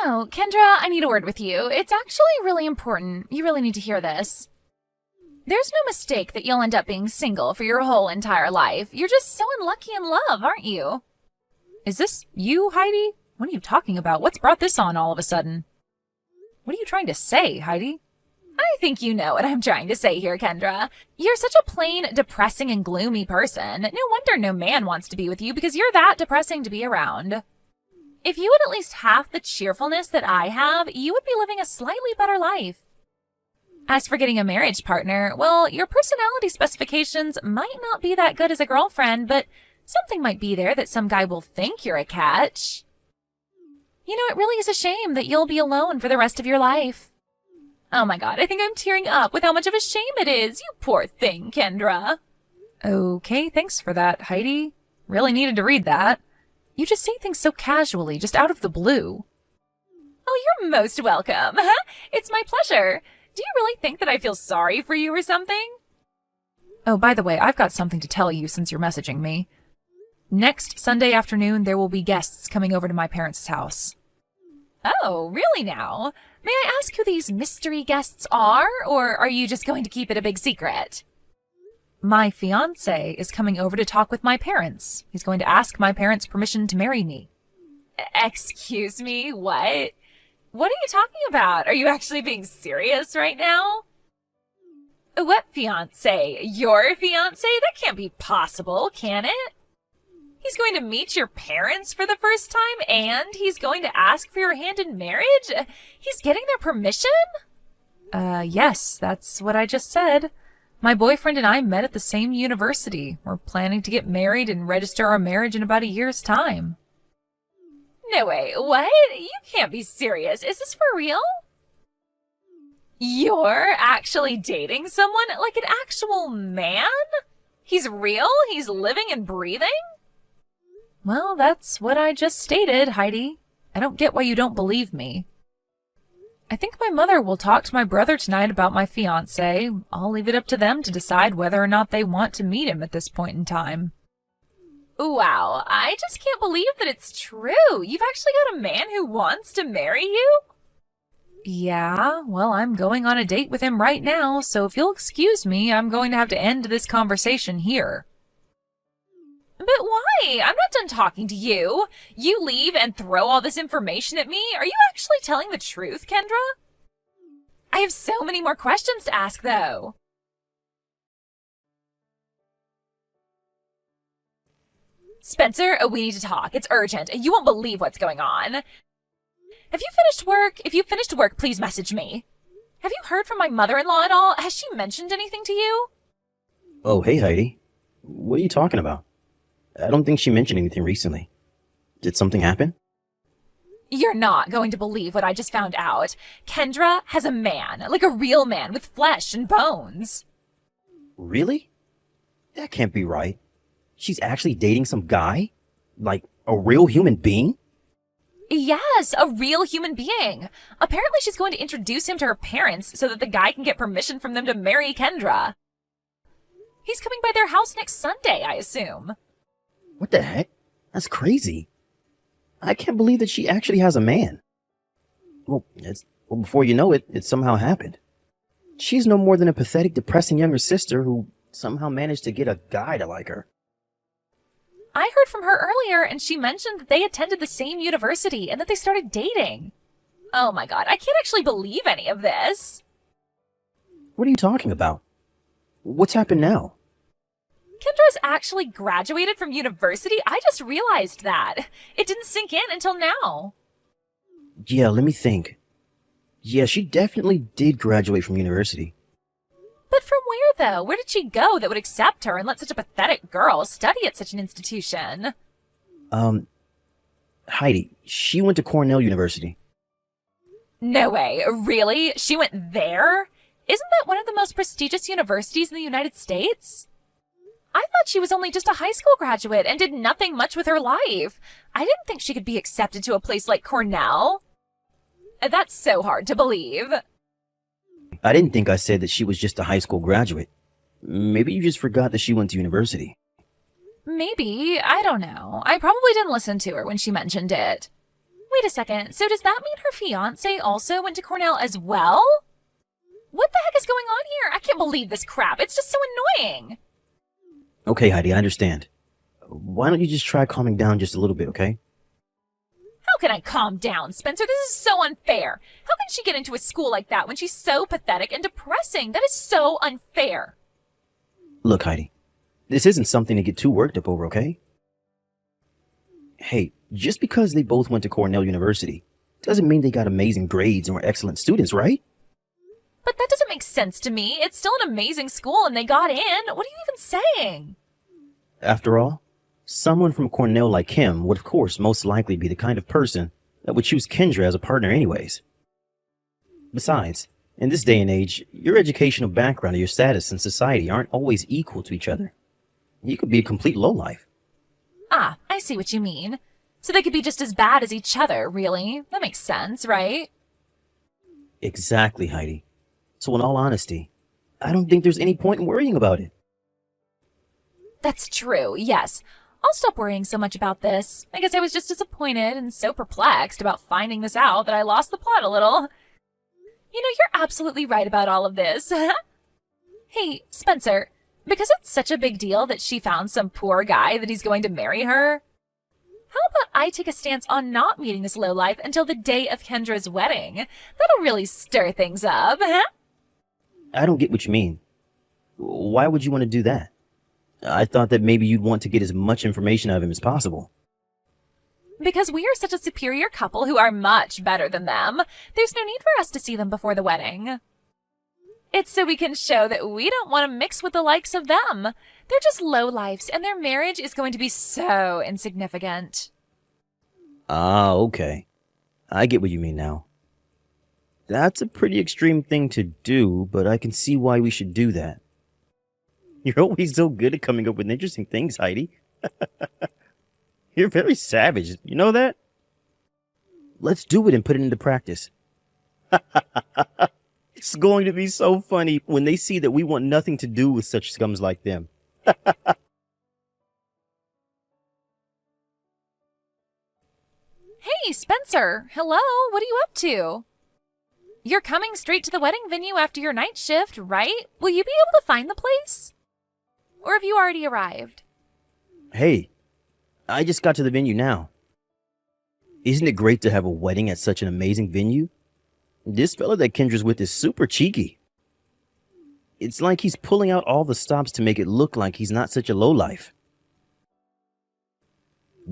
Oh, Kendra, I need a word with you. It's actually really important. You really need to hear this. There's no mistake that you'll end up being single for your whole entire life. You're just so unlucky in love, aren't you? Is this you, Heidi? What are you talking about? What's brought this on all of a sudden? What are you trying to say, Heidi? I think you know what I'm trying to say here, Kendra. You're such a plain, depressing and gloomy person. No wonder no man wants to be with you because you're that depressing to be around. If you had at least half the cheerfulness that I have, you would be living a slightly better life. As for getting a marriage partner, well, your personality specifications might not be that good as a girlfriend, but something might be there that some guy will think you're a catch. You know, it really is a shame that you'll be alone for the rest of your life. Oh my god, I think I'm tearing up with how much of a shame it is. You poor thing, Kendra. Okay, thanks for that, Heidi. Really needed to read that. You just say things so casually, just out of the blue. Oh, you're most welcome. It's my pleasure. Do you really think that I feel sorry for you or something? Oh, by the way, I've got something to tell you since you're messaging me. Next Sunday afternoon, there will be guests coming over to my parents' house. Oh, really now? May I ask who these mystery guests are, or are you just going to keep it a big secret? My fiancé is coming over to talk with my parents. He's going to ask my parents' permission to marry me. Excuse me, what? What are you talking about? Are you actually being serious right now? What fiancé? Your fiancé? That can't be possible, can it? He's going to meet your parents for the first time, and he's going to ask for your hand in marriage? He's getting their permission? Yes, that's what I just said. My boyfriend and I met at the same university. We're planning to get married and register our marriage in about a year's time. No way, what? You can't be serious. Is this for real? You're actually dating someone? Like an actual man? He's real? He's living and breathing? Well, that's what I just stated, Heidi. I don't get why you don't believe me. I think my mother will talk to my brother tonight about my fiancé. I'll leave it up to them to decide whether or not they want to meet him at this point in time. Wow, I just can't believe that it's true. You've actually got a man who wants to marry you? Yeah, well, I'm going on a date with him right now, so if you'll excuse me, I'm going to have to end this conversation here. But why? I'm not done talking to you. You leave and throw all this information at me? Are you actually telling the truth, Kendra? I have so many more questions to ask, though. Spencer, we need to talk. It's urgent. You won't believe what's going on. Have you finished work? If you've finished work, please message me. Have you heard from my mother-in-law at all? Has she mentioned anything to you? Oh, hey, Heidi. What are you talking about? I don't think she mentioned anything recently. Did something happen? You're not going to believe what I just found out. Kendra has a man, like a real man with flesh and bones. Really? That can't be right. She's actually dating some guy? Like a real human being? Yes, a real human being. Apparently she's going to introduce him to her parents so that the guy can get permission from them to marry Kendra. He's coming by their house next Sunday, I assume. What the heck? That's crazy. I can't believe that she actually has a man. Well, before you know it, it somehow happened. She's no more than a pathetic, depressing younger sister who somehow managed to get a guy to like her. I heard from her earlier, and she mentioned that they attended the same university and that they started dating. Oh my god, I can't actually believe any of this. What are you talking about? What's happened now? Kendra's actually graduated from university? I just realized that. It didn't sink in until now. Yeah, let me think. Yeah, she definitely did graduate from university. But from where, though? Where did she go that would accept her and let such a pathetic girl study at such an institution? Heidi, she went to Cornell University. No way. Really? She went there? Isn't that one of the most prestigious universities in the United States? I thought she was only just a high school graduate and did nothing much with her life. I didn't think she could be accepted to a place like Cornell. That's so hard to believe. I didn't think I said that she was just a high school graduate. Maybe you just forgot that she went to university. Maybe. I don't know. I probably didn't listen to her when she mentioned it. Wait a second, so does that mean her fiancé also went to Cornell as well? What the heck is going on here? I can't believe this crap. It's just so annoying. Okay, Heidi, I understand. Why don't you just try calming down just a little bit, okay? How can I calm down, Spencer? This is so unfair. How can she get into a school like that when she's so pathetic and depressing? That is so unfair. Look, Heidi, this isn't something to get too worked up over, okay? Hey, just because they both went to Cornell University doesn't mean they got amazing grades and were excellent students, right? But that doesn't make sense to me. It's still an amazing school and they got in. What are you even saying? After all, someone from Cornell like him would of course most likely be the kind of person that would choose Kendra as a partner anyways. Besides, in this day and age, your educational background or your status in society aren't always equal to each other. You could be a complete lowlife. Ah, I see what you mean. So they could be just as bad as each other, really. That makes sense, right? Exactly, Heidi. So in all honesty, I don't think there's any point in worrying about it. That's true, yes. I'll stop worrying so much about this. I guess I was just disappointed and so perplexed about finding this out that I lost the plot a little. You know, you're absolutely right about all of this. Hey, Spencer, because it's such a big deal that she found some poor guy that he's going to marry her, how about I take a stance on not meeting this lowlife until the day of Kendra's wedding? That'll really stir things up. I don't get what you mean. Why would you want to do that? I thought that maybe you'd want to get as much information out of him as possible. Because we are such a superior couple who are much better than them, there's no need for us to see them before the wedding. It's so we can show that we don't want to mix with the likes of them. They're just lowlifes, and their marriage is going to be so insignificant. Ah, okay. I get what you mean now. That's a pretty extreme thing to do, but I can see why we should do that. You're always so good at coming up with interesting things, Heidi. You're very savage, you know that? Let's do it and put it into practice. It's going to be so funny when they see that we want nothing to do with such scums like them. Hey, Spencer. Hello. What are you up to? You're coming straight to the wedding venue after your night shift, right? Will you be able to find the place? Or have you already arrived? Hey, I just got to the venue now. Isn't it great to have a wedding at such an amazing venue? This fella that Kendra's with is super cheeky. It's like he's pulling out all the stops to make it look like he's not such a lowlife.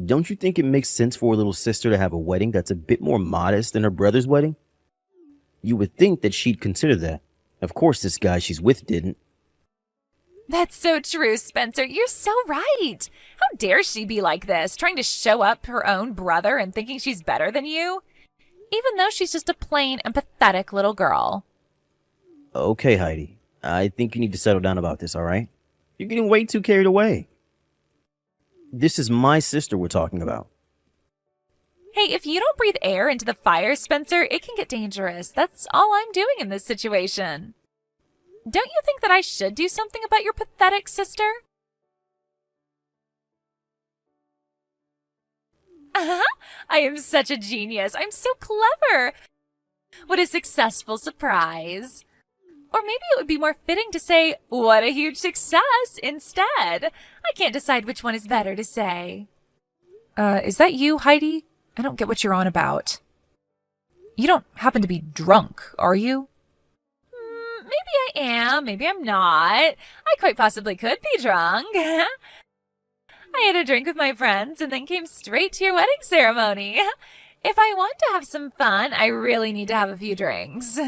Don't you think it makes sense for a little sister to have a wedding that's a bit more modest than her brother's wedding? You would think that she'd consider that. Of course, this guy she's with didn't. That's so true, Spencer. You're so right. How dare she be like this, trying to show up her own brother and thinking she's better than you? Even though she's just a plain and pathetic little girl. Okay, Heidi. I think you need to settle down about this, all right? You're getting way too carried away. This is my sister we're talking about. Hey, if you don't breathe air into the fire, Spencer, it can get dangerous. That's all I'm doing in this situation. Don't you think that I should do something about your pathetic sister? I am such a genius. I'm so clever. What a successful surprise. Or maybe it would be more fitting to say, what a huge success instead. I can't decide which one is better to say. Is that you, Heidi? I don't get what you're on about. You don't happen to be drunk, are you? Maybe I am, maybe I'm not. I quite possibly could be drunk. I had a drink with my friends and then came straight to your wedding ceremony. If I want to have some fun, I really need to have a few drinks.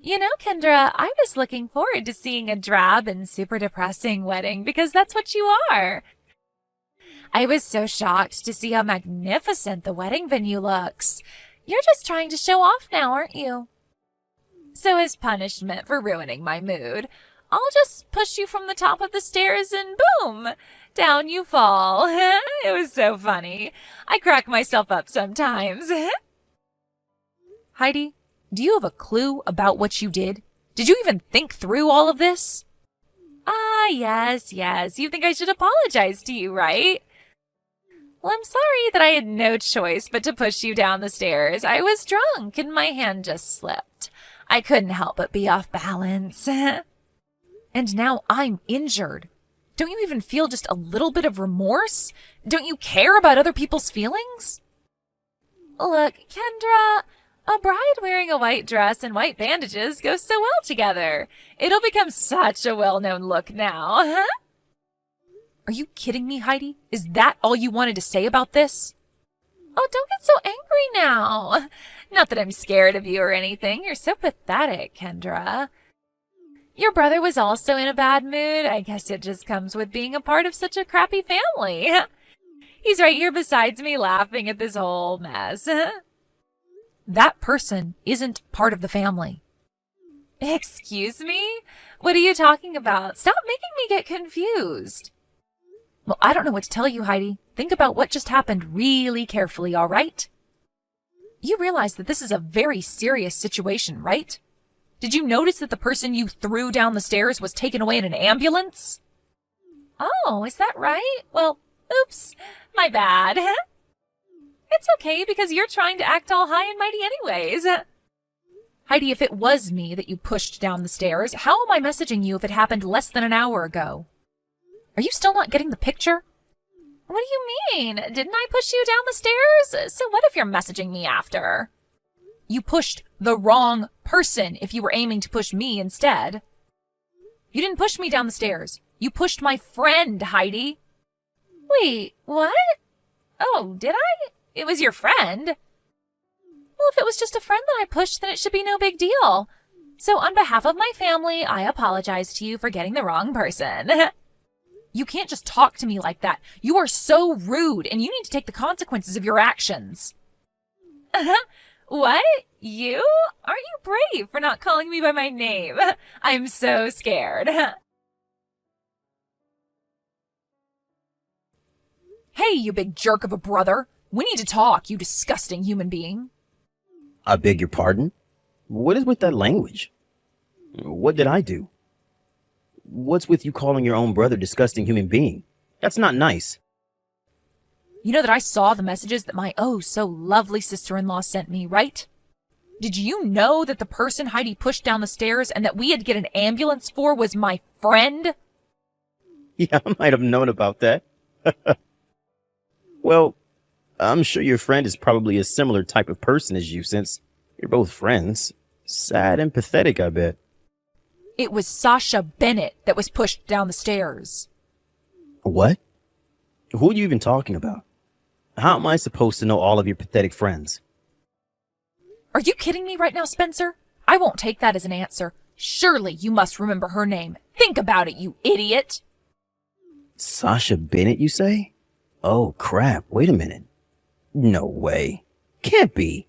You know, Kendra, I was looking forward to seeing a drab and super depressing wedding because that's what you are. I was so shocked to see how magnificent the wedding venue looks. You're just trying to show off now, aren't you? So as punishment for ruining my mood, I'll just push you from the top of the stairs and boom, down you fall. It was so funny. I crack myself up sometimes. Heidi, do you have a clue about what you did? Did you even think through all of this? Ah, yes. You think I should apologize to you, right? Well, I'm sorry that I had no choice but to push you down the stairs. I was drunk and my hand just slipped. I couldn't help but be off balance. And now I'm injured. Don't you even feel just a little bit of remorse? Don't you care about other people's feelings? Look, Kendra, a bride wearing a white dress and white bandages goes so well together. It'll become such a well-known look now, huh? Are you kidding me, Heidi? Is that all you wanted to say about this? Oh, don't get so angry now. Not that I'm scared of you or anything. You're so pathetic, Kendra. Your brother was also in a bad mood. I guess it just comes with being a part of such a crappy family. He's right here beside me laughing at this whole mess. That person isn't part of the family. Excuse me? What are you talking about? Stop making me get confused. Well, I don't know what to tell you, Heidi. Think about what just happened really carefully, all right? You realize that this is a very serious situation, right? Did you notice that the person you threw down the stairs was taken away in an ambulance? Oh, is that right? Well, oops, my bad. It's okay because you're trying to act all high and mighty anyways. Heidi, if it was me that you pushed down the stairs, how am I messaging you if it happened less than an hour ago? Are you still not getting the picture? What do you mean? Didn't I push you down the stairs? So what if you're messaging me after? You pushed the wrong person if you were aiming to push me instead. You didn't push me down the stairs. You pushed my friend, Heidi. Wait, what? Oh, did I? It was your friend. Well, if it was just a friend that I pushed, then it should be no big deal. So on behalf of my family, I apologize to you for getting the wrong person. You can't just talk to me like that. You are so rude, and you need to take the consequences of your actions. What? You? Aren't you brave for not calling me by my name? I'm so scared. Hey, you big jerk of a brother. We need to talk, you disgusting human being. I beg your pardon? What is with that language? What did I do? What's with you calling your own brother disgusting human being? That's not nice. You know that I saw the messages that my oh-so-lovely sister-in-law sent me, right? Did you know that the person Heidi pushed down the stairs and that we had to get an ambulance for was my friend? Yeah, I might have known about that. Well, I'm sure your friend is probably a similar type of person as you since you're both friends. Sad and pathetic, I bet. It was Sasha Bennett that was pushed down the stairs. What? Who are you even talking about? How am I supposed to know all of your pathetic friends? Are you kidding me right now, Spencer? I won't take that as an answer. Surely you must remember her name. Think about it, you idiot. Sasha Bennett, you say? Oh, crap. Wait a minute. No way. Can't be.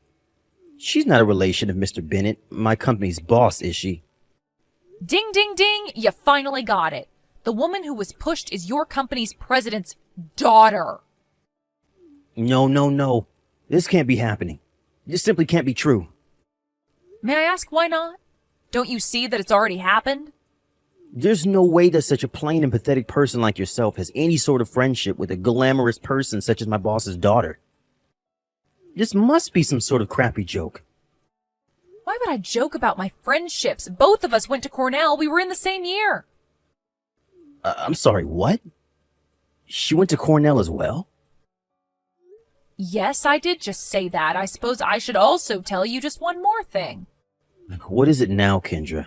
She's not a relation of Mr. Bennett, my company's boss, is she? Ding, ding, ding. You finally got it. The woman who was pushed is your company's president's daughter. No. This can't be happening. This simply can't be true. May I ask why not? Don't you see that it's already happened? There's no way that such a plain and pathetic person like yourself has any sort of friendship with a glamorous person such as my boss's daughter. This must be some sort of crappy joke. Why would I joke about my friendships? Both of us went to Cornell. We were in the same year. I'm sorry, what? She went to Cornell as well? Yes, I did just say that. I suppose I should also tell you just one more thing. What is it now, Kendra?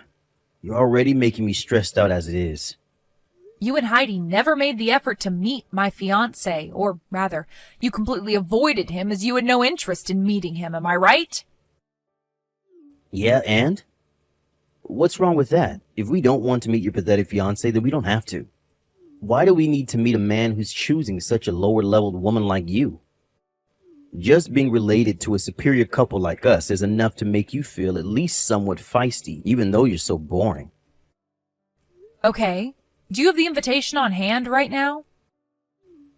You're already making me stressed out as it is. You and Heidi never made the effort to meet my fiancé, or rather, you completely avoided him as you had no interest in meeting him, am I right? Yeah, and? What's wrong with that? If we don't want to meet your pathetic fiancé, then we don't have to. Why do we need to meet a man who's choosing such a lower-leveled woman like you? Just being related to a superior couple like us is enough to make you feel at least somewhat feisty, even though you're so boring. Okay. Do you have the invitation on hand right now?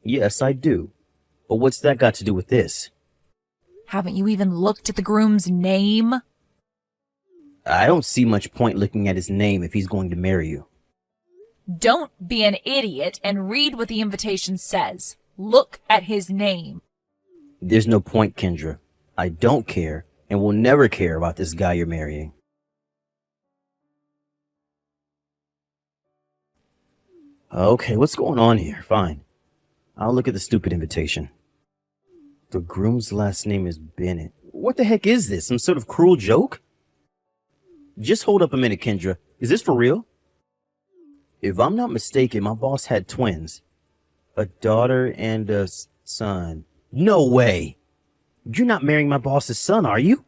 Yes, I do. But what's that got to do with this? Haven't you even looked at the groom's name? I don't see much point looking at his name if he's going to marry you. Don't be an idiot and read what the invitation says. Look at his name. There's no point, Kendra. I don't care and will never care about this guy you're marrying. Okay, what's going on here? Fine. I'll look at the stupid invitation. The groom's last name is Bennett. What the heck is this? Some sort of cruel joke? Just hold up a minute, Kendra. Is this for real? If I'm not mistaken, my boss had twins. A daughter and a son. No way! You're not marrying my boss's son, are you?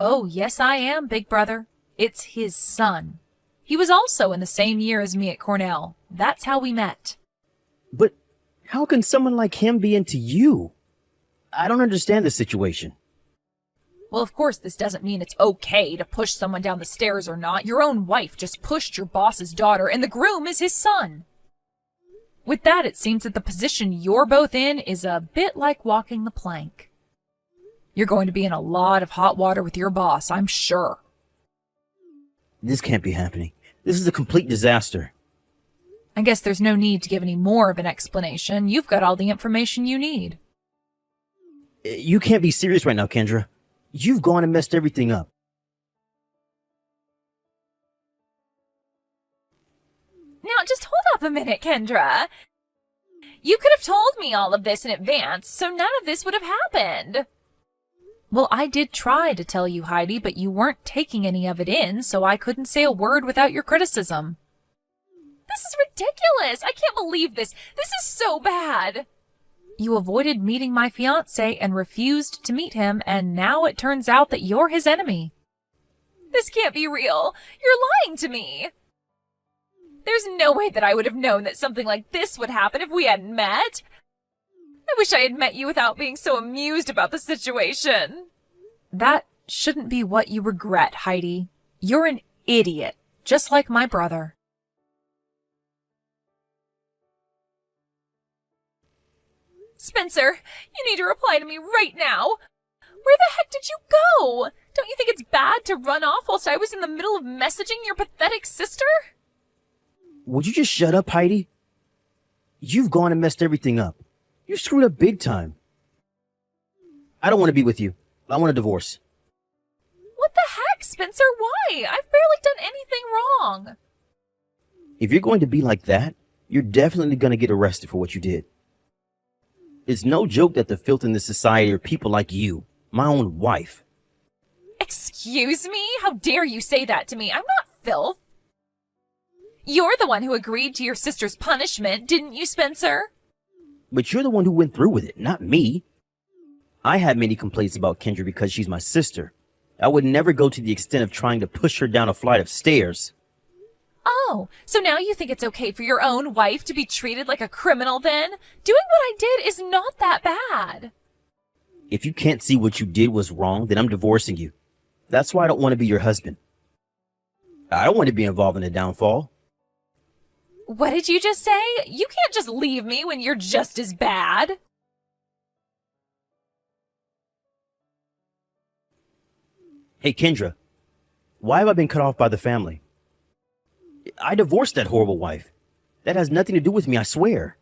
Oh, yes, I am, big brother. It's his son. He was also in the same year as me at Cornell. That's how we met. But how can someone like him be into you? I don't understand the situation. Well, of course, this doesn't mean it's okay to push someone down the stairs or not. Your own wife just pushed your boss's daughter, and the groom is his son. With that, it seems that the position you're both in is a bit like walking the plank. You're going to be in a lot of hot water with your boss, I'm sure. This can't be happening. This is a complete disaster. I guess there's no need to give any more of an explanation. You've got all the information you need. You can't be serious right now, Kendra. You've gone and messed everything up. Now, just hold up a minute, Kendra. You could have told me all of this in advance, so none of this would have happened. Well, I did try to tell you, Heidi, but you weren't taking any of it in, so I couldn't say a word without your criticism. This is ridiculous. I can't believe this. This is so bad. You avoided meeting my fiancé and refused to meet him, and now it turns out that you're his enemy. This can't be real. You're lying to me. There's no way that I would have known that something like this would happen if we hadn't met. I wish I had met you without being so amused about the situation. That shouldn't be what you regret, Heidi. You're an idiot, just like my brother. Spencer, you need to reply to me right now. Where the heck did you go? Don't you think it's bad to run off whilst I was in the middle of messaging your pathetic sister? Would you just shut up, Heidi? You've gone and messed everything up. You screwed up big time. I don't want to be with you. I want a divorce. What the heck, Spencer? Why? I've barely done anything wrong. If you're going to be like that, you're definitely going to get arrested for what you did. It's no joke that the filth in this society are people like you, my own wife. Excuse me? How dare you say that to me? I'm not filth. You're the one who agreed to your sister's punishment, didn't you, Spencer? But you're the one who went through with it, not me. I had many complaints about Kendra because she's my sister. I would never go to the extent of trying to push her down a flight of stairs. Oh, so now you think it's okay for your own wife to be treated like a criminal then? Doing what I did is not that bad. If you can't see what you did was wrong, then I'm divorcing you. That's why I don't want to be your husband. I don't want to be involved in a downfall. What did you just say? You can't just leave me when you're just as bad. Hey, Kendra, why have I been cut off by the family? I divorced that horrible wife. That has nothing to do with me, I swear.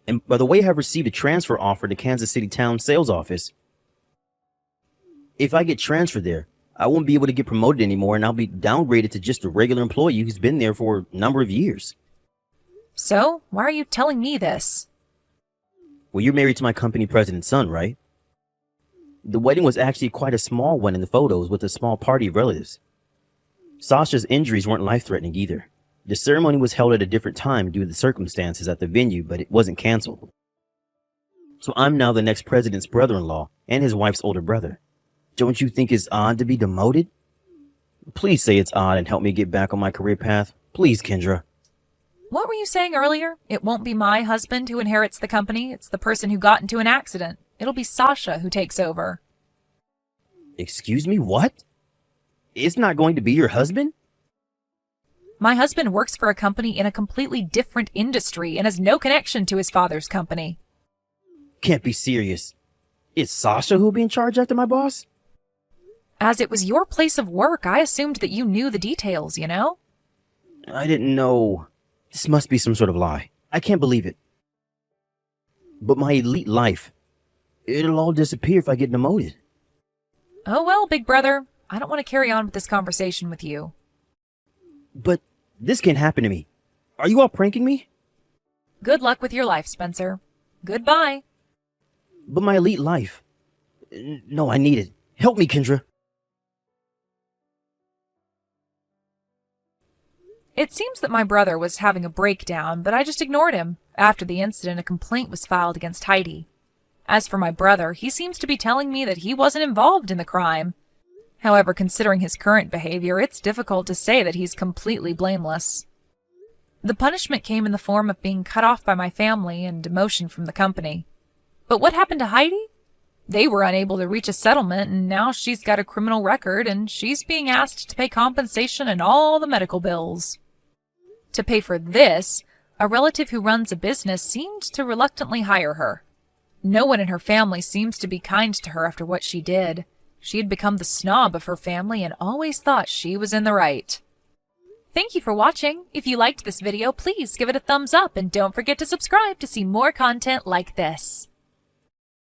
And by the way, I've received a transfer offer to Kansas City Town sales office. If I get transferred there, I won't be able to get promoted anymore, and I'll be downgraded to just a regular employee who's been there for a number of years. So, why are you telling me this? Well, you're married to my company president's son, right? The wedding was actually quite a small one in the photos with a small party of relatives. Sasha's injuries weren't life-threatening either. The ceremony was held at a different time due to the circumstances at the venue, but it wasn't canceled. So I'm now the next president's brother-in-law and his wife's older brother. Don't you think it's odd to be demoted? Please say it's odd and help me get back on my career path. Please, Kendra. What were you saying earlier? It won't be my husband who inherits the company. It's the person who got into an accident. It'll be Sasha who takes over. Excuse me, what? It's not going to be your husband? My husband works for a company in a completely different industry and has no connection to his father's company. Can't be serious. It's Sasha who'll be in charge after my boss? As it was your place of work, I assumed that you knew the details, you know? I didn't know. This must be some sort of lie. I can't believe it. But my elite life, it'll all disappear if I get demoted. Oh well, big brother. I don't want to carry on with this conversation with you. But this can't happen to me. Are you all pranking me? Good luck with your life, Spencer. Goodbye. But my elite life. No, I need it. Help me, Kendra. It seems that my brother was having a breakdown, but I just ignored him. After the incident, a complaint was filed against Heidi. As for my brother, he seems to be telling me that he wasn't involved in the crime. However, considering his current behavior, it's difficult to say that he's completely blameless. The punishment came in the form of being cut off by my family and demotion from the company. But what happened to Heidi? They were unable to reach a settlement, and now she's got a criminal record, and she's being asked to pay compensation and all the medical bills. To pay for this, a relative who runs a business seemed to reluctantly hire her. No one in her family seems to be kind to her after what she did. She had become the snob of her family and always thought she was in the right. Thank you for watching. If you liked this video, please give it a thumbs up and don't forget to subscribe to see more content like this.